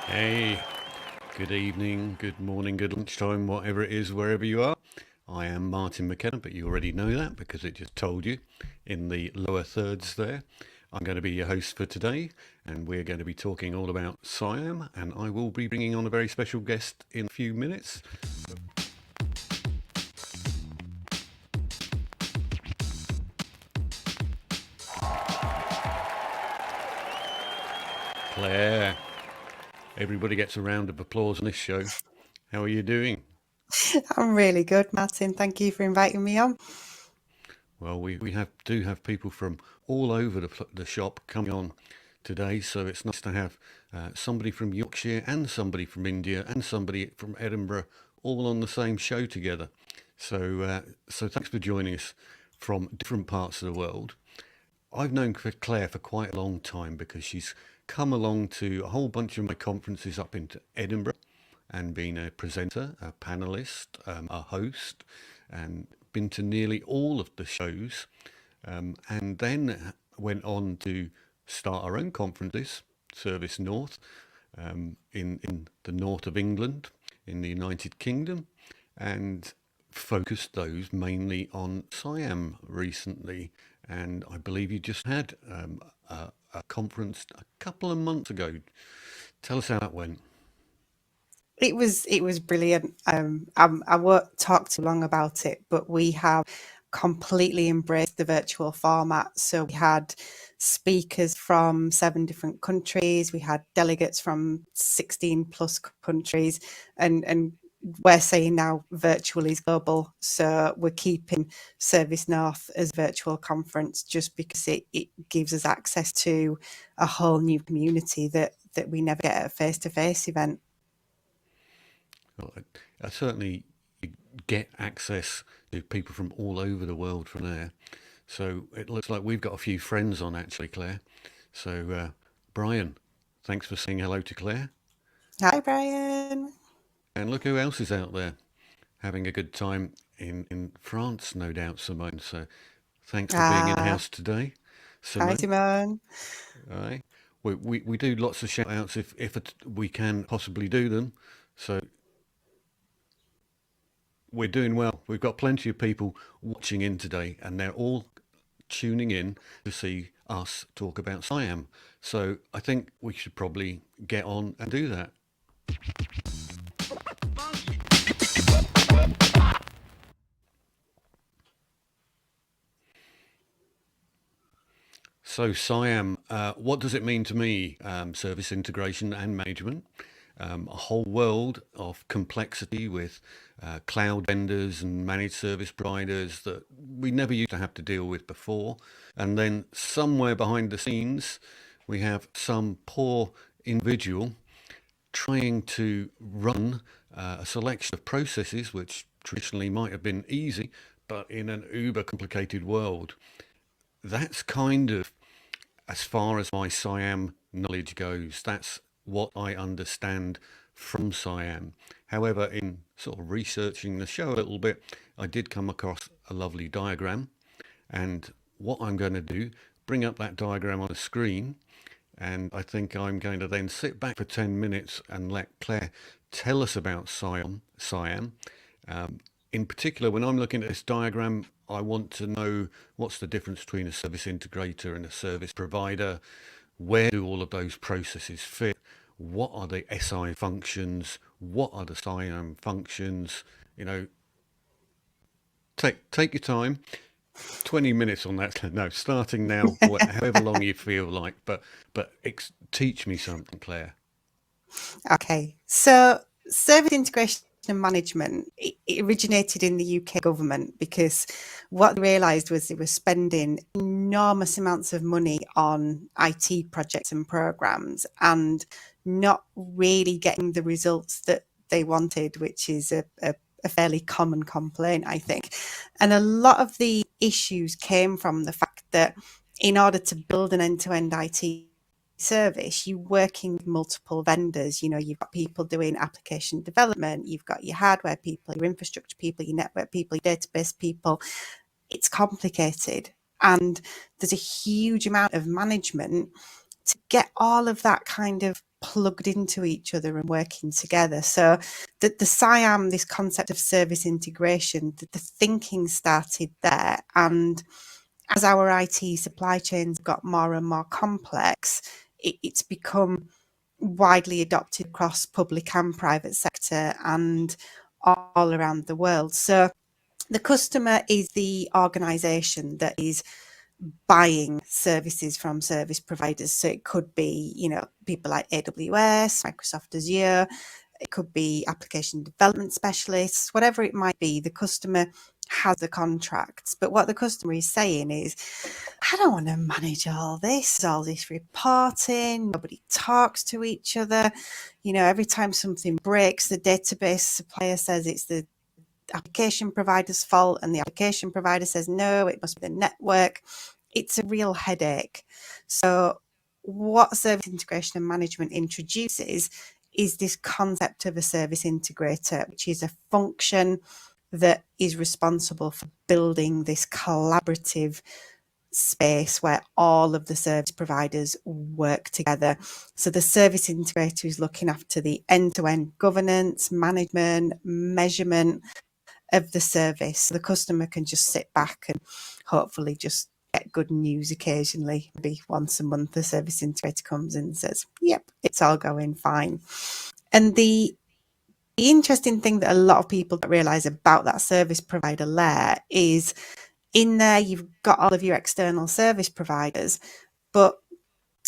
Hey, good evening, good morning, good lunchtime, whatever it is, wherever you are. I am Martin McKenna, but you already know that because it just told you in the lower thirds there. I'm going to be your host for today, and we're going to be talking all about SIAM, and I will be bringing on a very special guest in a few minutes. Claire, everybody gets a round of applause on this show. How are you doing? I'm really good, Martin. Thank you for inviting me on. Well, we do have people from all over the shop coming on today, so it's nice to have somebody from Yorkshire and somebody from India and somebody from Edinburgh all on the same show together. So thanks for joining us from different parts of the world. I've known Claire for quite a long time because she's come along to a whole bunch of my conferences up into Edinburgh and been a presenter, a panelist, a host, and been to nearly all of the shows, and then went on to start our own conferences, Service North, in the north of England, in the United Kingdom, and focused those mainly on SIAM recently. And I believe you just had a conference a couple of months ago. Tell us how that went. It was brilliant. I won't talk too long about it, but we have completely embraced the virtual format. So we had speakers from 7 different countries. We had delegates from 16 plus countries, and we're saying now virtual is global. So we're keeping Service North as virtual conference just because it gives us access to a whole new community that we never get at a face-to-face event. Well, I certainly get access to people from all over the world from there. So it looks like we've got a few friends on actually, Claire. So, Brian, thanks for saying hello to Claire. Hi, Brian. And look who else is out there having a good time in France, no doubt, Simone. So thanks for being in Ah, house today, hi, Simone. Simone. All right. We do lots of shout outs if we can possibly do them. So we're doing well. We've got plenty of people watching in today, and they're all tuning in to see us talk about SIAM. So I think we should probably get on and do that. So SIAM, what does it mean to me? Service integration and management. A whole world of complexity with cloud vendors and managed service providers that we never used to have to deal with before. And then somewhere behind the scenes, we have some poor individual trying to run a selection of processes which traditionally might have been easy, but in an uber complicated world. That's kind of as far as my SIAM knowledge goes. That's what I understand from SIAM. However, in sort of researching the show a little bit, I did come across a lovely diagram. And what I'm going to do, bring up that diagram on the screen. And I think I'm going to then sit back for 10 minutes and let Claire tell us about SIAM. In particular, when I'm looking at this diagram, I want to know what's the difference between a service integrator and a service provider. Where do all of those processes fit? What are the SI functions? What are the SIAM functions? You know, take your time. 20 minutes on that. No, starting now, however long you feel like. But teach me something, Claire. Okay, so service integration and management, it originated in the UK government because what they realised was they were spending enormous amounts of money on IT projects and programs and not really getting the results that they wanted, which is a fairly common complaint, I think. And a lot of the issues came from the fact that in order to build an end-to-end IT service, you're working with multiple vendors. You know, you've got people doing application development, you've got your hardware people, your infrastructure people, your network people, your database people. It's complicated. And there's a huge amount of management to get all of that kind of plugged into each other and working together. So the SIAM, this concept of service integration, the thinking started there. And as our IT supply chains got more and more complex, it's become widely adopted across public and private sector and all around the world. So the customer is the organisation that is buying services from service providers. So it could be, people like AWS, Microsoft Azure, it could be application development specialists, whatever it might be. The customer has the contracts. But what the customer is saying is, I don't want to manage all this reporting. Nobody talks to each other. Every time something breaks, the database supplier says it's the application provider's fault, and the application provider says, no, it must be the network. It's a real headache. So what service integration and management introduces is this concept of a service integrator, which is a function that is responsible for building this collaborative space where all of the service providers work together. So the service integrator is looking after the end-to-end governance, management, measurement of the service. So the customer can just sit back and hopefully just get good news occasionally. Maybe once a month the service integrator comes in and says, yep, it's all going fine. And the interesting thing that a lot of people don't realise about that service provider layer is in there you've got all of your external service providers, but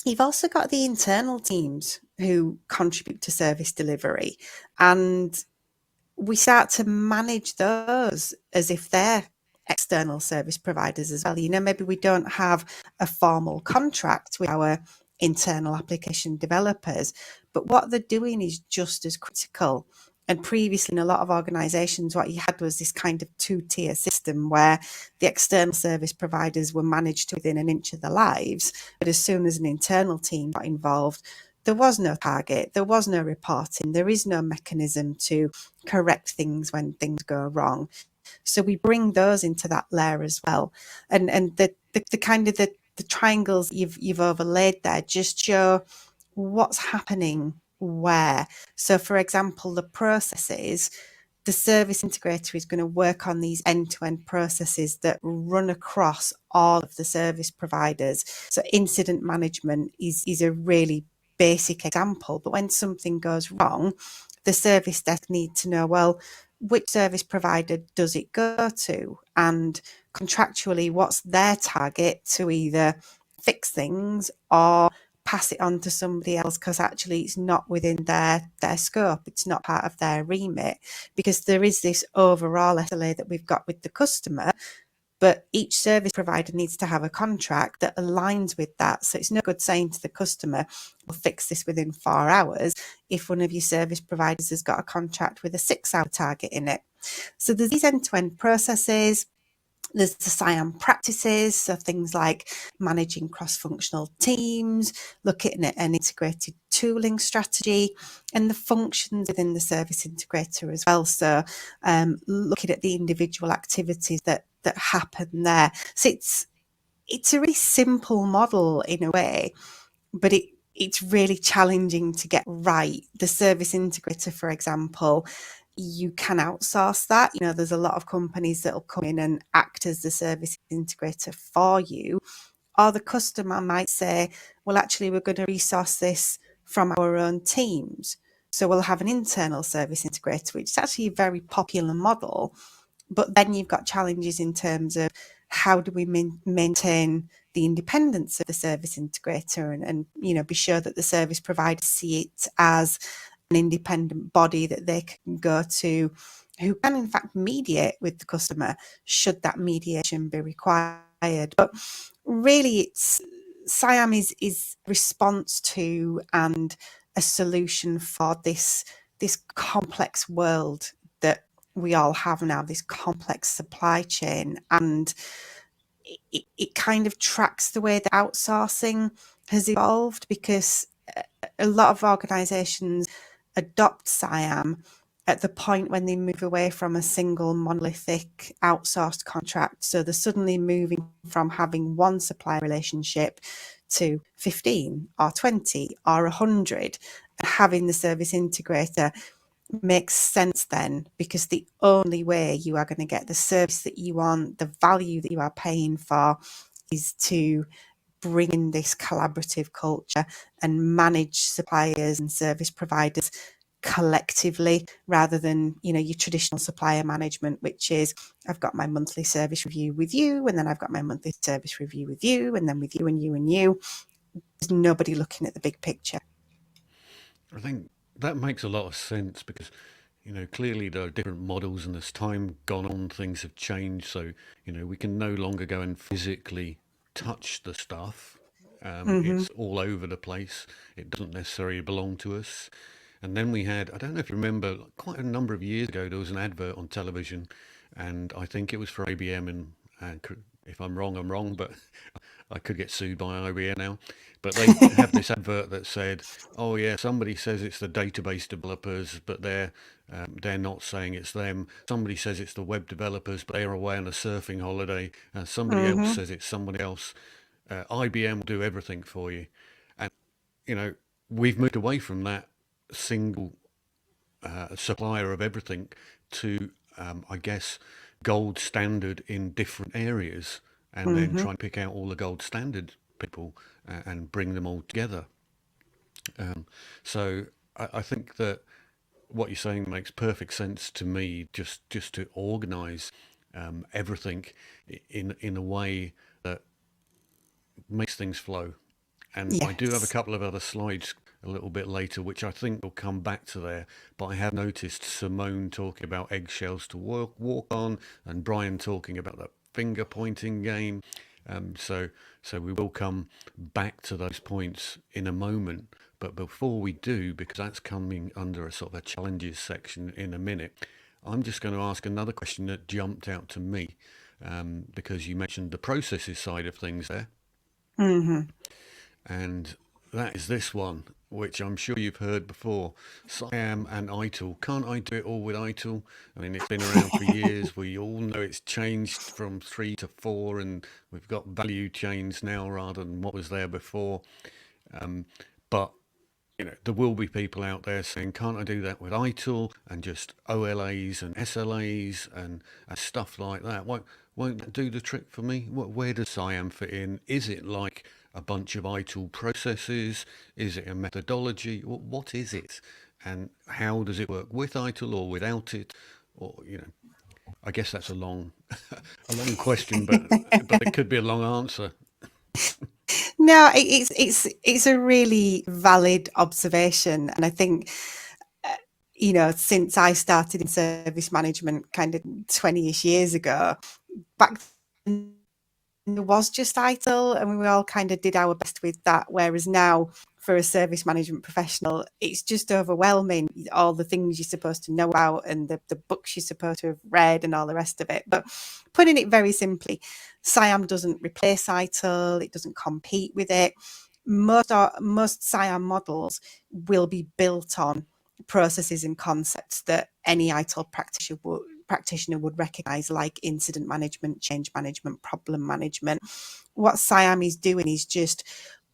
you've also got the internal teams who contribute to service delivery. And we start to manage those as if they're external service providers as well. Maybe we don't have a formal contract with our internal application developers, but what they're doing is just as critical. And previously in a lot of organizations, what you had was this kind of two-tier system where the external service providers were managed to within an inch of their lives. But as soon as an internal team got involved, there was no target, there was no reporting, there is no mechanism to correct things when things go wrong. So we bring those into that layer as well. And the kind of the triangles you've overlaid there just show what's happening where. So for example, the processes, the service integrator is going to work on these end-to-end processes that run across all of the service providers. So incident management is a really basic example, but when something goes wrong, the service desk needs to know, well, which service provider does it go to? And contractually, what's their target to either fix things or pass it on to somebody else, because actually it's not within their scope, it's not part of their remit, because there is this overall SLA that we've got with the customer, but each service provider needs to have a contract that aligns with that. So it's no good saying to the customer, we'll fix this within 4 hours, if one of your service providers has got a contract with a 6-hour target in it. So there's these end-to-end processes. There's the SIAM practices, so things like managing cross-functional teams, looking at an integrated tooling strategy, and the functions within the service integrator as well. So looking at the individual activities that happen there. So it's a really simple model in a way, but it's really challenging to get right. The service integrator, for example, you can outsource that. There's a lot of companies that will come in and act as the service integrator for you. Or the customer might say, well, actually, we're going to resource this from our own teams. So we'll have an internal service integrator, which is actually a very popular model. But then you've got challenges in terms of how do we maintain the independence of the service integrator and be sure that the service providers see it as an independent body that they can go to, who can in fact mediate with the customer should that mediation be required. But really, it's SIAM is response to and a solution for this complex world that we all have now, this complex supply chain, and it kind of tracks the way that outsourcing has evolved, because a lot of organizations adopt SIAM at the point when they move away from a single monolithic outsourced contract. So they're suddenly moving from having one supply relationship to 15 or 20 or 100. Having the service integrator makes sense then, because the only way you are going to get the service that you want, the value that you are paying for, is to bring in this collaborative culture and manage suppliers and service providers collectively, rather than your traditional supplier management, which is I've got my monthly service review with you, and then I've got my monthly service review with you, and then with you and you and you. There's nobody looking at the big picture. I think that makes a lot of sense because, clearly there are different models, and as time gone on, things have changed. So, we can no longer go and physically touch the stuff. It's all over the place. It doesn't necessarily belong to us. And then we had, I don't know if you remember, quite a number of years ago, there was an advert on television, and I think it was for IBM. And if I'm wrong, I'm wrong, but I could get sued by IBM now. But they have this advert that said, "Oh yeah, somebody says it's the database developers, but they're not saying it's them. Somebody says it's the web developers, but they're away on a surfing holiday. Somebody else says it's somebody else. IBM will do everything for you." And we've moved away from that single supplier of everything to, I guess, gold standard in different areas, and then try and pick out all the gold standard people and bring them all together. So I think that what you're saying makes perfect sense to me. Just to organise everything in a way that makes things flow. And I do have a Yes. couple of other slides a little bit later, which I think will come back to there. But I have noticed Simone talking about eggshells to walk on, and Brian talking about the finger pointing game. So we will come back to those points in a moment. But before we do, because that's coming under a sort of a challenges section in a minute, I'm just going to ask another question that jumped out to me, because you mentioned the processes side of things there. And that is this one, which I'm sure you've heard before. SIAM and ITIL. Can't I do it all with ITIL? I mean, it's been around for years. We all know it's changed from 3 to 4, and we've got value chains now rather than what was there before. But there will be people out there saying, can't I do that with ITIL and just OLAs and SLAs and stuff like that? Won't that do the trick for me? Where does SIAM fit in? Is it like a bunch of ITIL processes? Is it a methodology? What is it? And how does it work with ITIL or without it? Or, I guess that's a long, a long question, but it could be a long answer. No, it's a really valid observation, and I think since I started in service management kind of 20ish years ago, back then there was just ITIL, and we all kind of did our best with that. Whereas now, for a service management professional, it's just overwhelming, all the things you're supposed to know about and the books you're supposed to have read and all the rest of it. But putting it very simply, SIAM doesn't replace ITIL, it doesn't compete with it. Most SIAM models will be built on processes and concepts that any ITIL practitioner would recognize, like incident management, change management, problem management. What SIAM is doing is just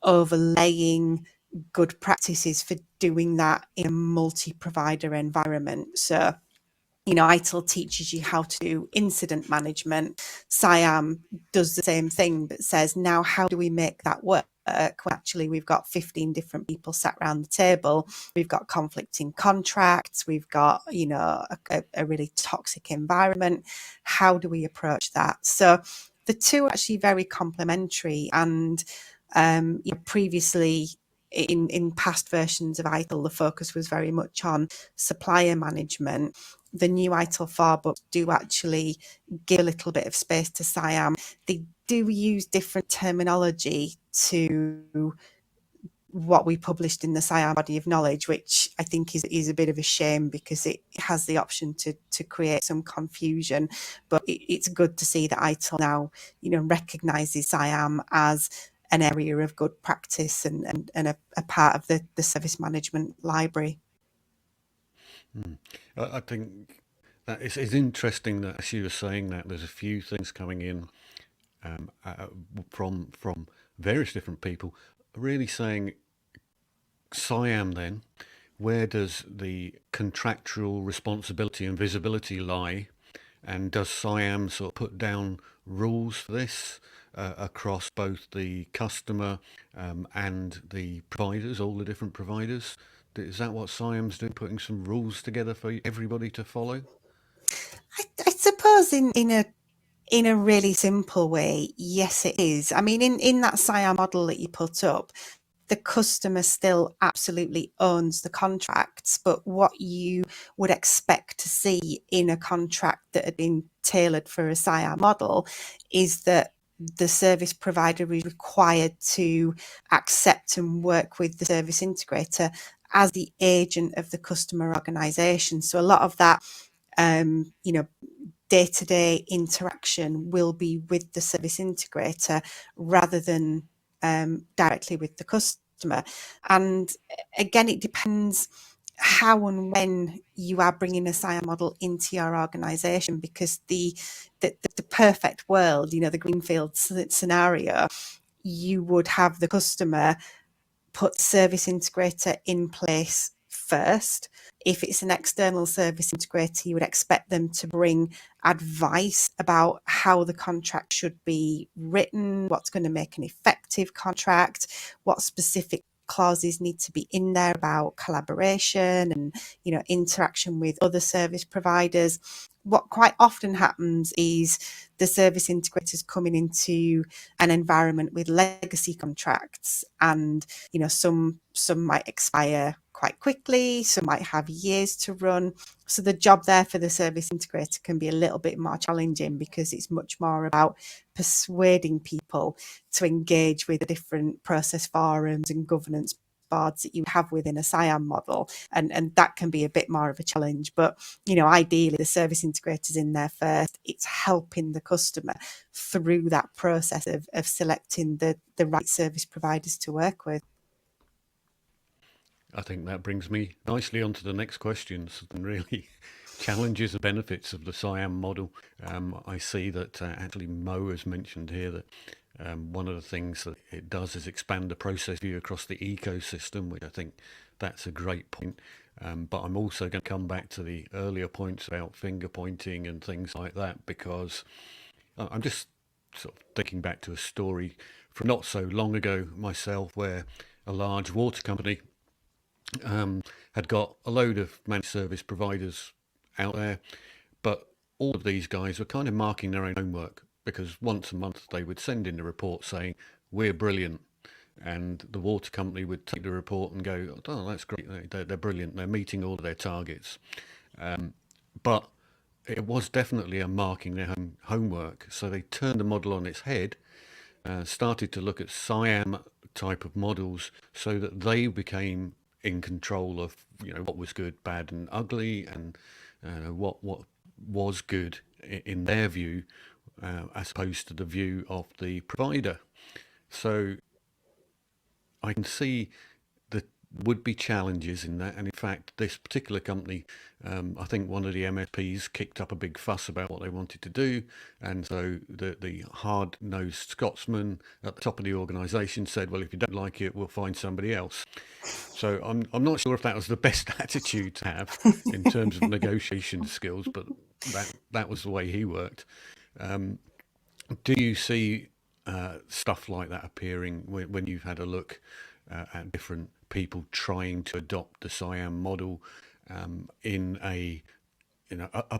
overlaying good practices for doing that in a multi-provider environment. So ITIL teaches you how to do incident management. SIAM does the same thing, but says, now how do we make that work? Actually, we've got 15 different people sat around the table. We've got conflicting contracts. We've got, a really toxic environment. How do we approach that? So the two are actually very complementary. And previously, in past versions of ITIL, the focus was very much on supplier management. The new ITIL 4 books do actually give a little bit of space to SIAM. They do use different terminology to what we published in the SIAM body of knowledge, which I think is a bit of a shame, because it has the option to create some confusion. But it's good to see that ITIL now, recognises SIAM as an area of good practice and a part of the service management library. I think that it's interesting that, as you were saying, that there's a few things coming in from various different people, really saying, SIAM then, where does the contractual responsibility and visibility lie? And does SIAM sort of put down rules for this across both the customer and the providers, all the different providers? Is that what SIAM's doing, putting some rules together for everybody to follow? I suppose in a really simple way, yes, it is. I mean, in that SIAM model that you put up, the customer still absolutely owns the contracts, but what you would expect to see in a contract that had been tailored for a SIAM model is that the service provider is required to accept and work with the service integrator as the agent of the customer organisation. So a lot of that, you know, day-to-day interaction will be with the service integrator rather than directly with the customer. And again, it depends how and when you are bringing a SIAM model into your organisation, because the perfect world, you know, the greenfield scenario, you would have the customer put service integrator in place first. If it's an external service integrator, you would expect them to bring advice about how the contract should be written, what's going to make an effective contract, what specific clauses need to be in there about collaboration and, you know, interaction with other service providers. What quite often happens is the service integrators coming into an environment with legacy contracts, and you know, some might expire quite quickly, some might have years to run. So the job there for the service integrator can be a little bit more challenging, because it's much more about persuading people to engage with the different process forums and governance boards that you have within a SIAM model, and that can be a bit more of a challenge. But you know, ideally the service integrators in there first. It's helping the customer through that process of selecting the right service providers to work with. I think that brings me nicely on to the next questions and really challenges the benefits of the SIAM model. I see that actually Mo has mentioned here that one of the things that it does is expand the process view across the ecosystem, which I think that's a great point. But I'm also going to come back to the earlier points about finger pointing and things like that, because I'm just sort of thinking back to a story from not so long ago myself, where a large water company had got a load of managed service providers out there, but all of these guys were kind of marking their own homework, because once a month they would send in a report saying, we're brilliant. And the water company would take the report and go, oh, that's great, they're brilliant, they're meeting all of their targets. But it was definitely a marking their homework. So they turned the model on its head, started to look at SIAM type of models, so that they became in control of, you know, what was good, bad, and ugly, and what was good in their view, as opposed to the view of the provider. So I can see the would be challenges in that, and in fact, this particular company, I think one of the MSPs kicked up a big fuss about what they wanted to do, and so the hard-nosed Scotsman at the top of the organisation said, "Well, if you don't like it, we'll find somebody else." So I'm not sure if that was the best attitude to have in terms of negotiation skills, but that was the way he worked. Do you see stuff like that appearing when you've had a look at different people trying to adopt the SIAM model in a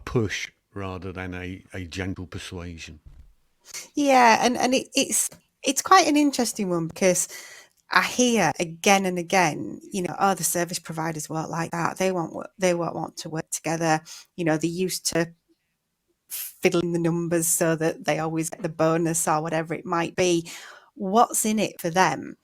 push rather than a gentle persuasion? Yeah, and it's quite an interesting one, because I hear again and again, you know, oh, the service providers won't like that. They won't want to work together. You know, they used to fiddling the numbers so that they always get the bonus or whatever it might be. What's in it for them?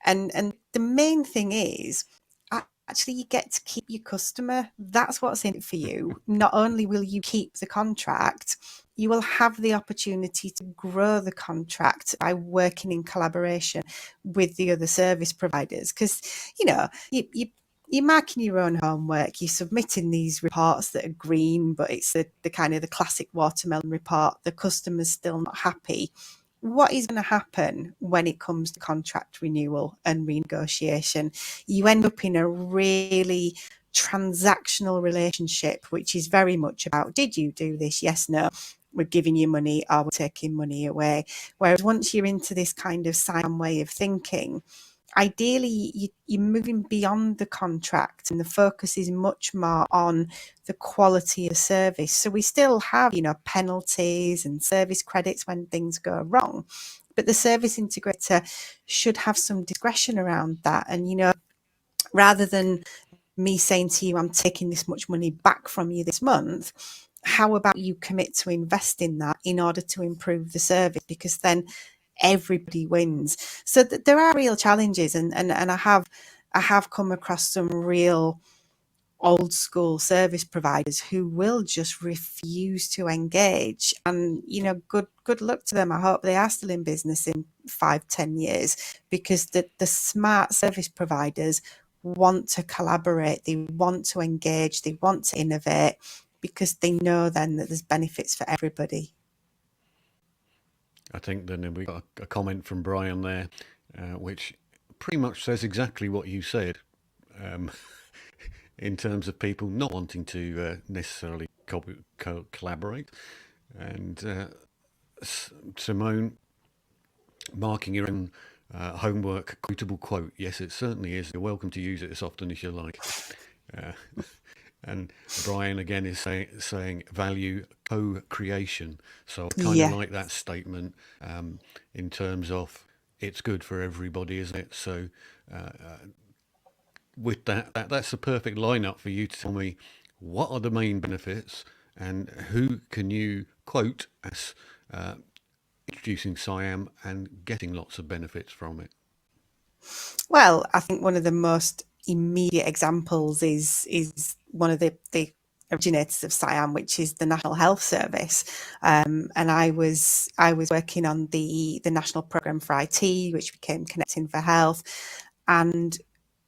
And the main thing is, actually, you get to keep your customer. That's what's in it for you. Not only will you keep the contract, you will have the opportunity to grow the contract by working in collaboration with the other service providers. Because, you know, you're marking your own homework, you're submitting these reports that are green, but it's the kind of the classic watermelon report. The customer's still not happy. what is going to happen when it comes to contract renewal and renegotiation? You end up in a really transactional relationship, which is very much about, did you do this? Yes, no. We're giving you money, or we're taking money away. Whereas once you're into this kind of SIAM way of thinking, ideally you're moving beyond the contract, and the focus is much more on the quality of service. So we still have, penalties and service credits when things go wrong, but the service integrator should have some discretion around that. And rather than me saying to you, I'm taking this much money back from you this month, how about you commit to invest in that in order to improve the service? Because then everybody wins. So there are real challenges, and I have come across some real old school service providers who will just refuse to engage. And good luck to them. I hope they are still in business in 5-10 years, because the smart service providers want to collaborate, they want to engage, they want to innovate, because they know then that there's benefits for everybody. I think then we got a comment from Brian there, which pretty much says exactly what you said, in terms of people not wanting to necessarily collaborate. And Simone, marking your own homework quotable quote. Yes, it certainly is. You're welcome to use it as often as you like. Uh, and Brian again is saying value co-creation. So I kind of like that statement, in terms of it's good for everybody, isn't it? So with that's a perfect lineup for you to tell me what are the main benefits and who can you quote as introducing SIAM and getting lots of benefits from it. Well, I think one of the most immediate examples is one of the originators of SIAM, which is the National Health Service. And I was working on the National Programme for IT, which became Connecting for Health, and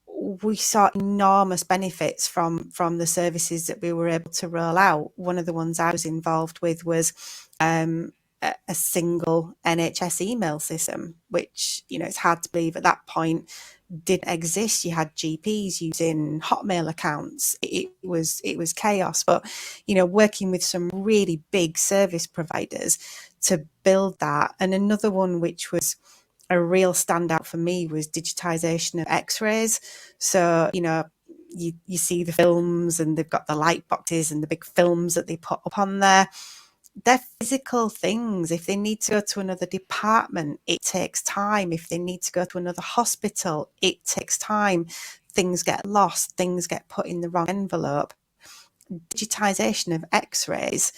we saw enormous benefits from the services that we were able to roll out. One of the ones I was involved with was a single NHS email system, which, it's hard to believe at that point didn't exist. You had GPs using Hotmail accounts. It was chaos. But, working with some really big service providers to build that. And another one which was a real standout for me was digitization of x-rays. So, you see the films, and they've got the light boxes and the big films that they put up on there. They're physical things. If they need to go to another department, it takes time. If they need to go to another hospital, it takes time. Things get lost, things get put in the wrong envelope. Digitization of x-rays,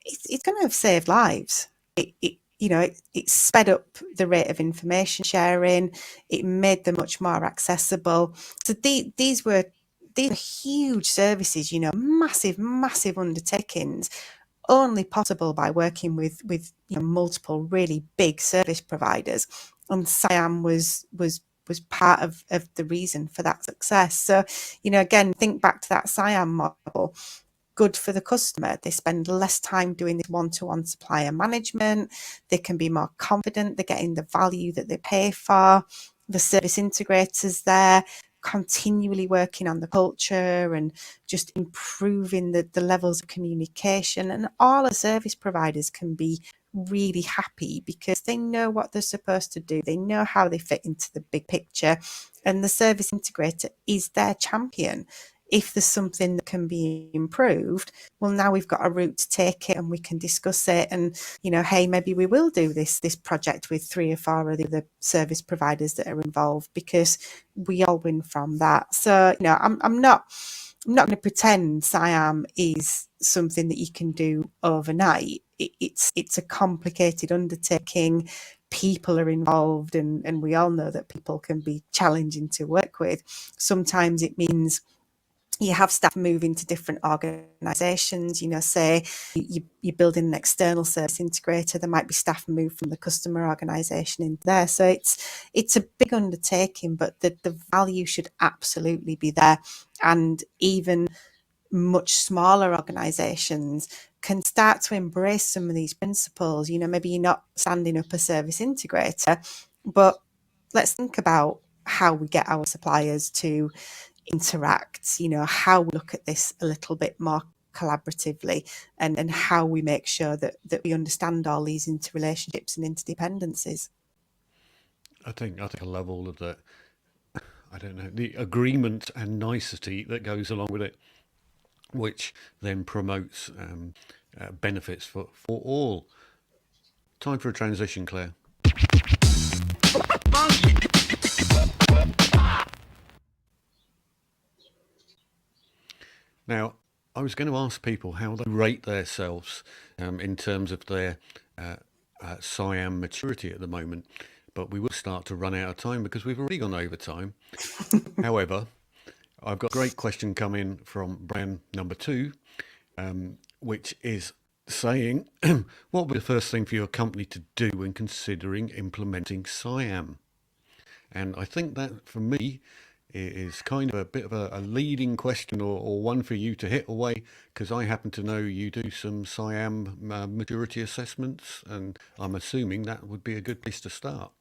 it's going to have saved lives. It sped up the rate of information sharing. It made them much more accessible. So these were huge services, massive undertakings, only possible by working with multiple really big service providers. And SIAM was part of the reason for that success. So, again, think back to that SIAM model. Good for the customer. They spend less time doing this one-to-one supplier management. They can be more confident. They're getting the value that they pay for. The service integrators there continually working on the culture and just improving the levels of communication. And all the service providers can be really happy because they know what they're supposed to do. They know how they fit into the big picture. And the service integrator is their champion. If there's something that can be improved, well, now we've got a route to take it and we can discuss it. And, hey, maybe we will do this project with 3 or 4 of the other service providers that are involved, because we all win from that. So, I'm not going to pretend SIAM is something that you can do overnight. It's a complicated undertaking. People are involved, and we all know that people can be challenging to work with. Sometimes it means you have staff move into different organisations. Say you're building an external service integrator, there might be staff move from the customer organisation into there. So it's a big undertaking, but the value should absolutely be there. And even much smaller organisations can start to embrace some of these principles. Maybe you're not standing up a service integrator, but let's think about how we get our suppliers to interact, how we look at this a little bit more collaboratively, and how we make sure that we understand all these interrelationships and interdependencies. I think I love all of that. I don't know, the agreement and nicety that goes along with it, which then promotes benefits for all. Time for a transition, Claire. Now, I was going to ask people how they rate themselves in terms of their SIAM maturity at the moment, but we will start to run out of time because we've already gone over time. However, I've got a great question coming from Brian number 2, which is saying, what would be the first thing for your company to do when considering implementing SIAM? And I think that, for me, is kind of a bit of a leading question, or one for you to hit away, because I happen to know you do some SIAM maturity assessments, and I'm assuming that would be a good place to start.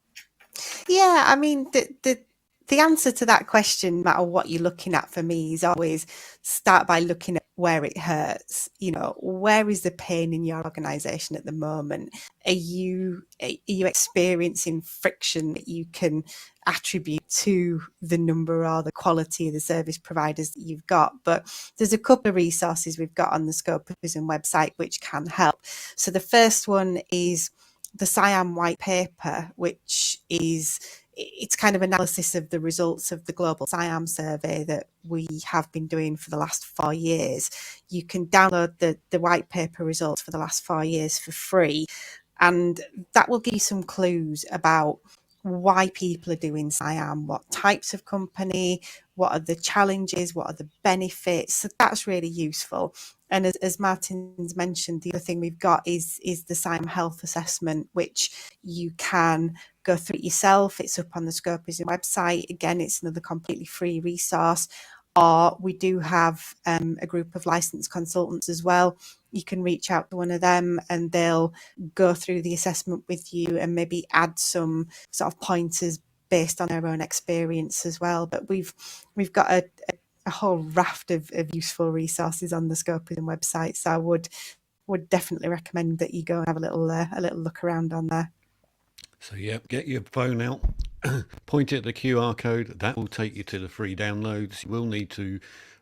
Yeah, I mean, the answer to that question, no matter what you're looking at, for me, is always start by looking at where it hurts. Where is the pain in your organisation at the moment? Are you experiencing friction that you can attribute to the number or the quality of the service providers that you've got? But there's a couple of resources we've got on the Scopism website which can help. So the first one is the SIAM white paper, which is, it's kind of analysis of the results of the global SIAM survey that we have been doing for the last 4 years. You can download the white paper results for the last 4 years for free, and that will give you some clues about why people are doing SIAM, what types of company, what are the challenges, what are the benefits. So that's really useful. And as Martin's mentioned, the other thing we've got is the SIAM health assessment, which you can go through it yourself. It's up on the Scopism website. Again, it's another completely free resource. Or we do have a group of licensed consultants as well. You can reach out to one of them and they'll go through the assessment with you and maybe add some sort of pointers based on their own experience as well. But we've got a whole raft of useful resources on the Scopism website, so I would definitely recommend that you go and have a little look around on there. So yeah, get your phone out, point it at the QR code. That will take you to the free downloads. You will need to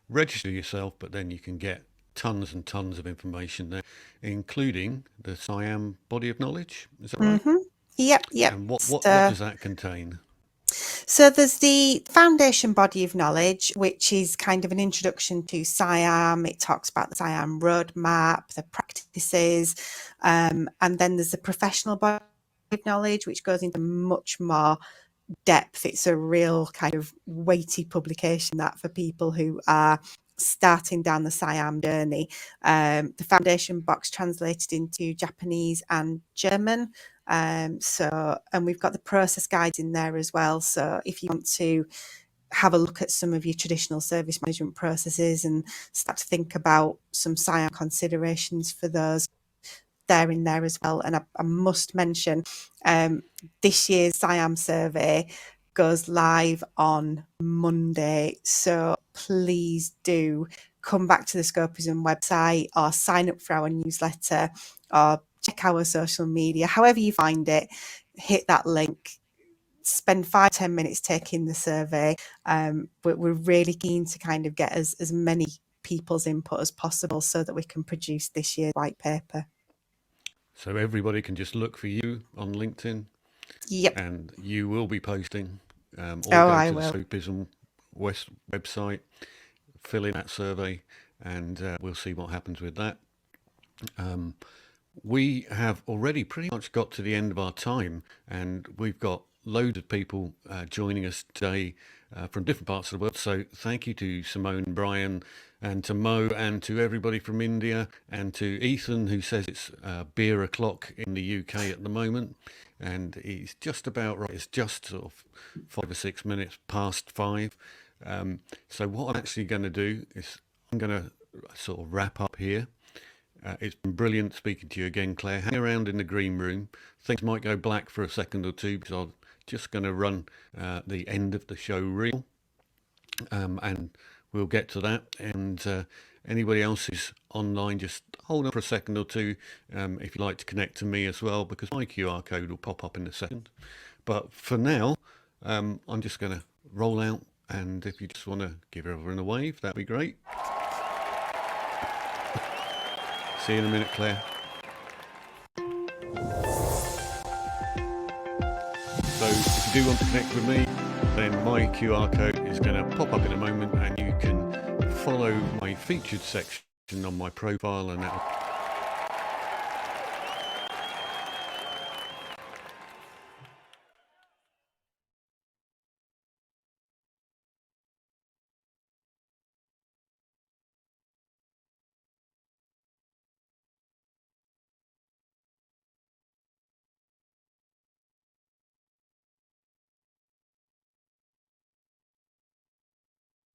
register yourself, but then you can get tons and tons of information there, including the SIAM body of knowledge. Is that right? Mm-hmm. Yep. And what does that contain? So there's the foundation body of knowledge, which is kind of an introduction to SIAM. It talks about the SIAM roadmap, the practices, and then there's the professional body of knowledge, which goes into much more depth. It's a real kind of weighty publication, that, for people who are starting down the SIAM journey. The foundation box translated into Japanese and German. And we've got the process guides in there as well. So if you want to have a look at some of your traditional service management processes and start to think about some SIAM considerations for those, they're in there as well. And I must mention, this year's SIAM survey goes live on Monday. So please do come back to the Scopism website or sign up for our newsletter or check our social media. However you find it, hit that link. Spend 5-10 minutes taking the survey. We're really keen to kind of get as many people's input as possible so that we can produce this year's white paper. So everybody can just look for you on LinkedIn. Yep. And you will be posting, or go I to will. the Scopism website, fill in that survey, and we'll see what happens with that. We have already pretty much got to the end of our time, and we've got loads of people joining us today from different parts of the world. So thank you to Simone, Brian, and to Mo, and to everybody from India, and to Ethan, who says it's beer o'clock in the UK at the moment, and he's just about right. It's just sort of 5 or 6 minutes past 5. So what I'm actually going to do is I'm going to sort of wrap up here. It's been brilliant speaking to you again, Claire. Hang around in the green room. Things might go black for a second or two because I'm just going to run the end of the show reel, and we'll get to that. And anybody else who's online, just hold on for a second or two if you'd like to connect to me as well, because my QR code will pop up in a second. But for now, I'm just going to roll out, and if you just want to give everyone a wave, that'd be great. See you in a minute, Claire. So if you do want to connect with me, then my QR code is going to pop up in a moment, and you can follow my featured section on my profile, and that'll